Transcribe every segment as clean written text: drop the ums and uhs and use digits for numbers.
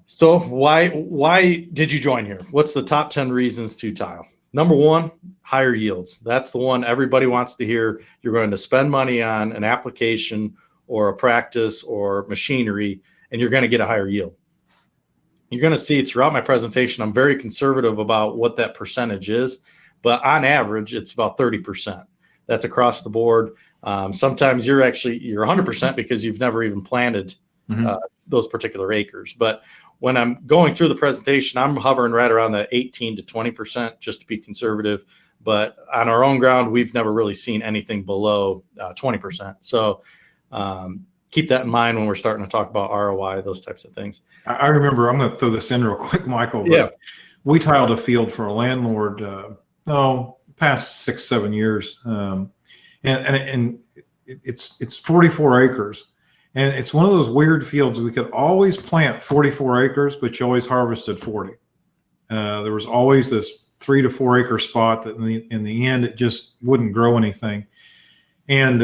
So why did you join here? What's the top 10 reasons to tile? Number one, higher yields. That's the one everybody wants to hear. You're going to spend money on an application or a practice or machinery, and you're going to get a higher yield. You're going to see throughout my presentation, I'm very conservative about what that percentage is, but on average, it's about 30%. That's across the board. Sometimes you're 100% because you've never even planted those particular acres. But when I'm going through the presentation, I'm hovering right around the 18 to 20% just to be conservative. But on our own ground, we've never really seen anything below 20%. So keep that in mind when we're starting to talk about ROI, those types of things. I remember, I'm going to throw this in real quick, Michael. But yeah. We tiled a field for a landlord, past 6-7 years. And it's 44 acres. And it's one of those weird fields. We could always plant 44 acres, but you always harvested 40. There was always this 3 to 4 acre spot that in the end, it just wouldn't grow anything. And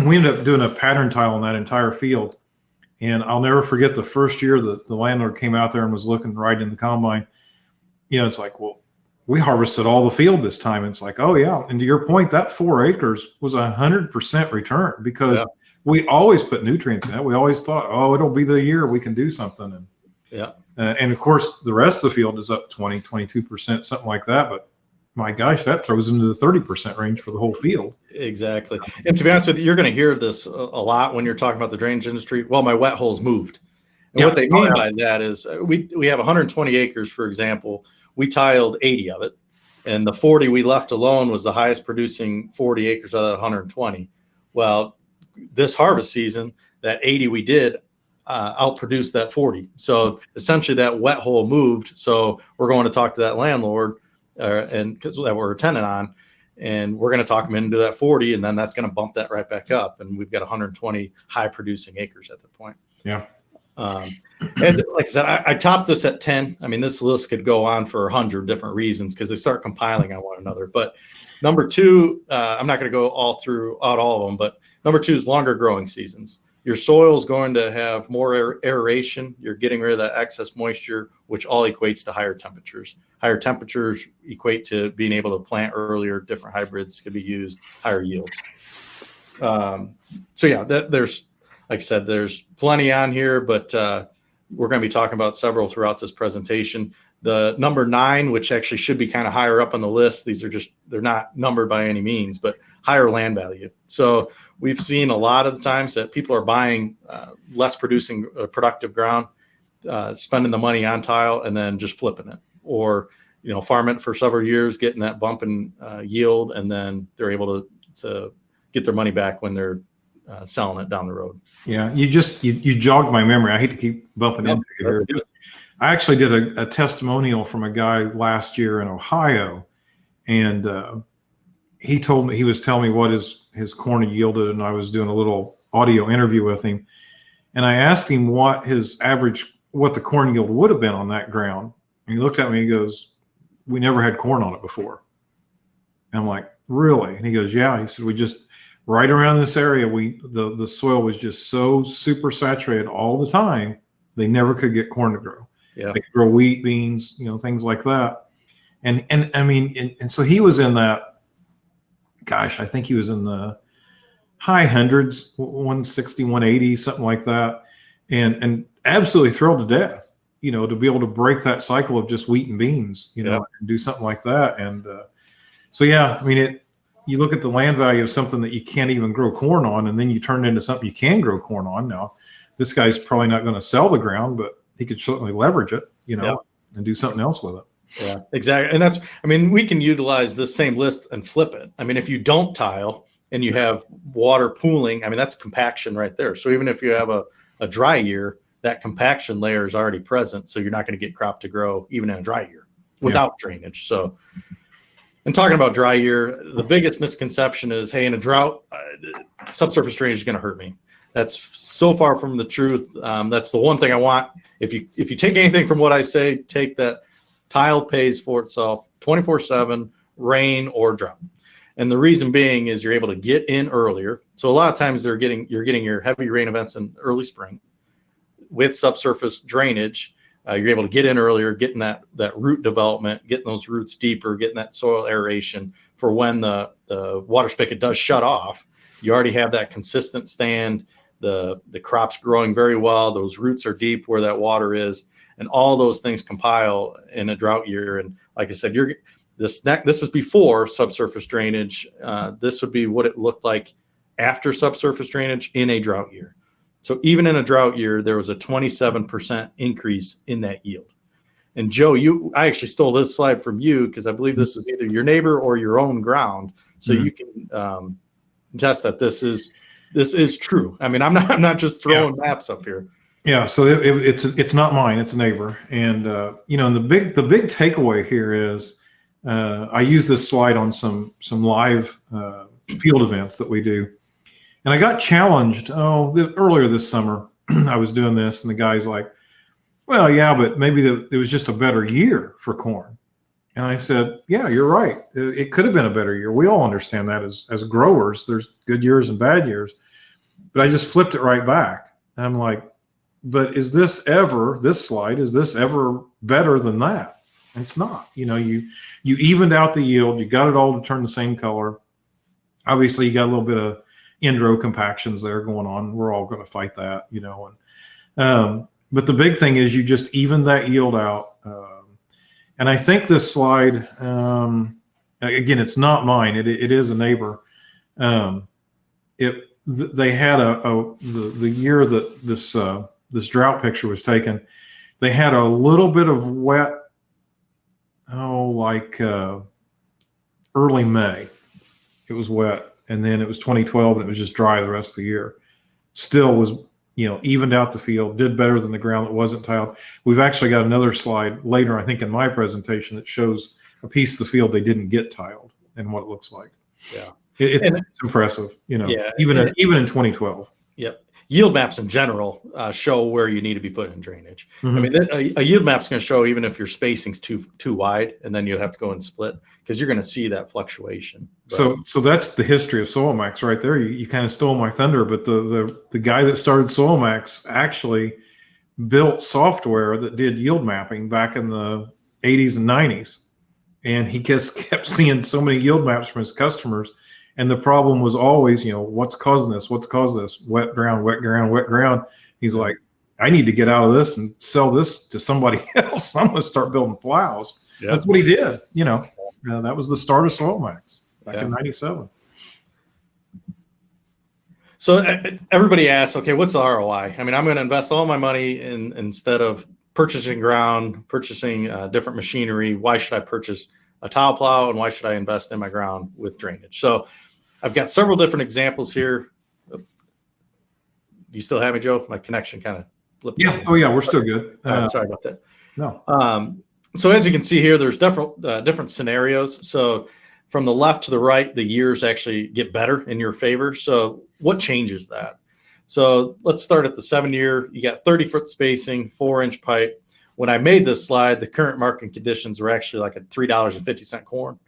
we ended up doing a pattern tile on that entire field. And I'll never forget the first year that the landlord came out there and was looking right in the combine. It's like, well, we harvested all the field this time. It's like, oh yeah. And to your point, that 4 acres was 100% return because we always put nutrients in it. We always thought, oh, it'll be the year we can do something. And of course, the rest of the field is up 20, 22%, something like that. But my gosh, that throws into the 30% range for the whole field. Exactly. And to be honest with you, you're going to hear this a lot when you're talking about the drainage industry. Well, my wet holes moved. And what they mean by that is we have 120 acres, for example. We tiled 80 of it. And the 40 we left alone was the highest producing 40 acres out of that 120. Well, this harvest season, that 80 we did outproduced that 40. So essentially that wet hole moved. So we're going to talk to that landlord and because that we're a tenant on, and we're going to talk them into that 40, and then that's going to bump that right back up. And we've got 120 high producing acres at that point. Yeah. And like I said, I topped this at 10. I mean, this list could go on for 100 different reasons because they start compiling on one another. But number two, I'm not going to go all of them, but number two is longer growing seasons. Your soil is going to have more aeration. You're getting rid of that excess moisture, which all equates to higher temperatures. Higher temperatures equate to being able to plant earlier. Different hybrids could be used, higher yields. So yeah, there's, like I said, there's plenty on here, but we're going to be talking about several throughout this presentation. The number 9, which actually should be kind of higher up on the list. These are they're not numbered by any means, but higher land value. So we've seen a lot of the times that people are buying less productive ground, spending the money on tile and then just flipping it, or farming it for several years, getting that bump in yield, and then they're able to get their money back when they're selling it down the road. Yeah, you jogged my memory. I hate to keep bumping into you here. I actually did a testimonial from a guy last year in Ohio, and he was telling me what his corn had yielded, and I was doing a little audio interview with him, and I asked him what the corn yield would have been on that ground. And he looked at me and he goes, "We never had corn on it before." And I'm like, "Really?" And he goes, "Yeah." He said, "We just right around this area, the soil was just so super saturated all the time, they never could get corn to grow. Yeah. They could grow wheat, beans, things like that." And I mean, and so he was in that, gosh, I think he was in the high hundreds, 160, 180, something like that. And absolutely thrilled to death, to be able to break that cycle of just wheat and beans, and do something like that. And so, yeah, I mean, you look at the land value of something that you can't even grow corn on, and then you turn it into something you can grow corn on. Now, this guy's probably not going to sell the ground, but he could certainly leverage it, and do something else with it. Yeah, exactly. And we can utilize this same list and flip it. I mean, if you don't tile and you have water pooling, I mean, that's compaction right there. So even if you have a dry year, that compaction layer is already present. So you're not going to get crop to grow even in a dry year without drainage. So, and talking about dry year, the biggest misconception is, hey, in a drought, subsurface drainage is going to hurt me. That's so far from the truth. That's the one thing I want. If you take anything from what I say, take that tile pays for itself 24/7, rain or drought. And the reason being is you're able to get in earlier. So a lot of times you're getting your heavy rain events in early spring with subsurface drainage. You're able to get in earlier, getting that root development, getting those roots deeper, getting that soil aeration for when the water spigot does shut off. You already have that consistent stand. The crop's growing very well. Those roots are deep where that water is, and all those things compile in a drought year. And like I said, this is before subsurface drainage. This would be what it looked like after subsurface drainage in a drought year. So even in a drought year, there was a 27% increase in that yield. And Joe, I actually stole this slide from you because I believe this was either your neighbor or your own ground. So you can attest that this is true. I mean, I'm not just throwing maps up here. Yeah. So it's not mine. It's a neighbor. And and the big takeaway here is I use this slide on some live field events that we do. And I got challenged earlier this summer. I was doing this, and the guy's like, well, yeah, but maybe it was just a better year for corn. And I said, yeah, you're right. It could have been a better year. We all understand that as growers. There's good years and bad years. But I just flipped it right back. And I'm like, but is this slide, is this ever better than that? And it's not. You evened out the yield. You got it all to turn the same color. Obviously, you got a little bit of end-row compactions there going on. We're all going to fight that, but the big thing is you just even that yield out. And I think this slide, again, it's not mine. It is a neighbor. They had the year that this drought picture was taken, they had a little bit of wet, early May. It was wet. And then it was 2012, and it was just dry the rest of the year. Still was, evened out the field, did better than the ground that wasn't tiled. We've actually got another slide later, I think, in my presentation that shows a piece of the field they didn't get tiled and what it looks like. Yeah, it's impressive, even in 2012. Yep. Yield maps in general show where you need to be putting in drainage. Mm-hmm. I mean, a yield map's going to show even if your spacing's too wide, and then you'll have to go and split because you're going to see that fluctuation. But, so that's the history of SoilMax right there. You kind of stole my thunder, but the guy that started SoilMax actually built software that did yield mapping back in the 80s and 90s, and he just kept seeing so many yield maps from his customers. And the problem was always, what's causing this? What's caused this? Wet ground, wet ground, wet ground. He's like, I need to get out of this and sell this to somebody else. I'm going to start building plows. Yeah. That's what he did. That was the start of SoilMax back in '97. So everybody asks, okay, what's the ROI? I mean, I'm going to invest all my money instead of purchasing ground, purchasing different machinery. Why should I purchase a tile plow, and why should I invest in my ground with drainage? So I've got several different examples here. Do you still have me, Joe? My connection kind of flipped. Yeah. Oh, yeah. We're still good. Sorry about that. No. So as you can see here, there's different scenarios. So from the left to the right, the years actually get better in your favor. So what changes that? So let's start at the 7-year. You got 30-foot spacing, 4-inch pipe. When I made this slide, the current market conditions were actually like a $3.50 corn.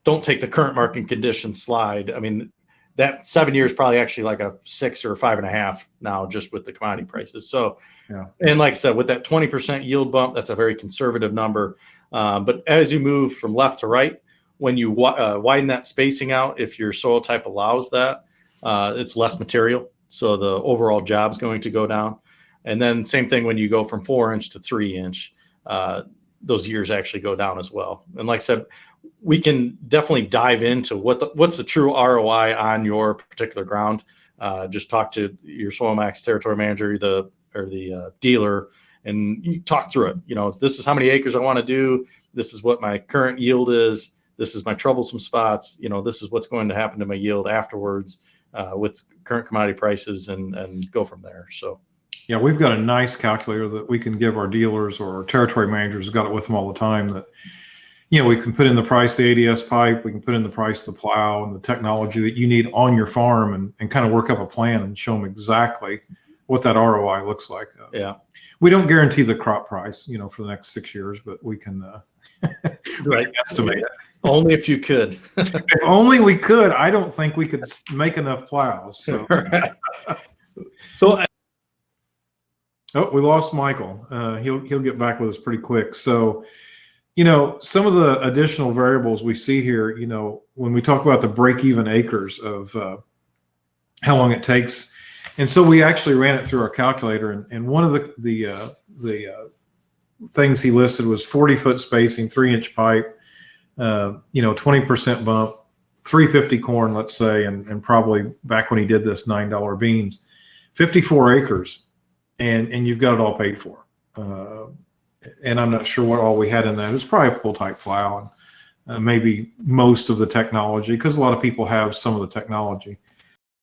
Don't take the current market conditions slide. I mean, that 7 years probably actually like a 6 or 5.5 now, just with the commodity prices. So, yeah. And like I said, with that 20% yield bump, that's a very conservative number. But as you move from left to right, when you widen that spacing out, if your soil type allows that, it's less material. So the overall job's going to go down. And then same thing when you go from 4-inch to 3-inch, those years actually go down as well. And like I said, we can definitely dive into what's the true ROI on your particular ground. Just talk to your SoilMax territory manager, or the dealer, and you talk through it. This is how many acres I want to do. This is what my current yield is. This is my troublesome spots. This is what's going to happen to my yield afterwards with current commodity prices, and go from there. So. Yeah, we've got a nice calculator that we can give our dealers or our territory managers. Got it with them all the time. That we can put in the price of the ADS pipe, we can put in the price of the plow and the technology that you need on your farm, and kind of work up a plan and show them exactly what that ROI looks like. Yeah, we don't guarantee the crop price, for the next 6 years, but we can right. estimate it. Only if you could. If only we could. I don't think we could make enough plows. So. So Oh, we lost Michael. He'll get back with us pretty quick. So, some of the additional variables we see here, when we talk about the break-even acres of how long it takes, and so we actually ran it through our calculator, and one of the things he listed was 40-foot spacing, 3-inch pipe, 20% bump, 350 corn, let's say, and probably back when he did this, $9 beans, 54 acres. And you've got it all paid for. And I'm not sure what all we had in that. It's probably a pull type plow and maybe most of the technology, because a lot of people have some of the technology.